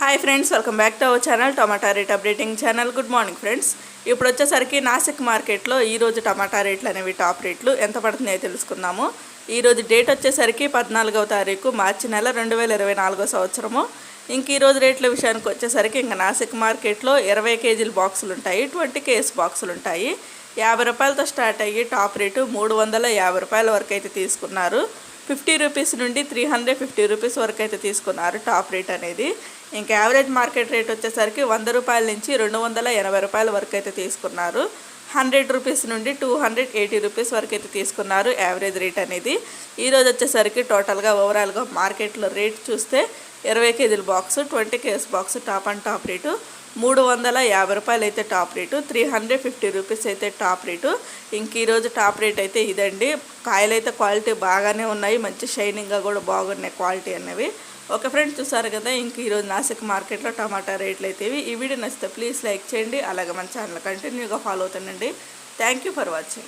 Hi friends, welcome back to our channel tomato rate updating channel. Good morning friends. ఇప్పుడు వచ్చేసరికి నాసిక్ మార్కెట్లో ఈరోజు టమాటా రేట్లు అనేవి టాప్ రేట్లు ఎంత పడుతున్నాయో తెలుసుకుందాము. ఈరోజు డేట్ వచ్చేసరికి 14వ తారీఖు మార్చి నెల 2024 సంవత్సరము. ఇంక ఈరోజు రేట్ల విషయానికి వచ్చేసరికి ఇంకా నాసిక్ మార్కెట్లో 20 కేజీల బాక్సులు ఉంటాయి, 20 కేస్ బాక్సులు ఉంటాయి. 50 రూపాయలతో స్టార్ట్ అయ్యి టాప్ రేటు 350 రూపాయల వరకు అయితే తీసుకున్నారు. 50 రూపీస్ నుండి 350 రూపీస్ వరకు అయితే తీసుకున్నారు టాప్ రేట్ అనేది. ఇంకా యావరేజ్ మార్కెట్ రేట్ వచ్చేసరికి 100 రూపాయల నుంచి 280 రూపాయల వరకు అయితే తీసుకున్నారు. 100 రూపీస్ నుండి 280 రూపీస్ వరకు అయితే తీసుకున్నారు యావరేజ్ రేట్ అనేది. ఈరోజు వచ్చేసరికి టోటల్గా ఓవరాల్గా మార్కెట్లో రేట్ చూస్తే 20 కేజీల box, 20 case box top and top rate 350 రూపాయలు అయితే టాప్ రేటు, 350 రూపీస్ అయితే టాప్ రేటు. ఇంక ఈరోజు టాప్ రేట్ అయితే ఇదండి. కాయలు అయితే క్వాలిటీ బాగానే ఉన్నాయి, మంచి షైనింగ్గా కూడా బాగున్నాయి క్వాలిటీ అనేవి. ఓకే ఫ్రెండ్స్, చూసారు కదా ఇంక ఈరోజు నాసిక్ మార్కెట్లో టమాటా రేట్లు అయితే ఇవి. ఈ వీడియో నచ్చితే ప్లీజ్ లైక్ చేయండి, అలాగే మన ఛానల్ కంటిన్యూగా ఫాలో అవుతానండి. Thank you for watching.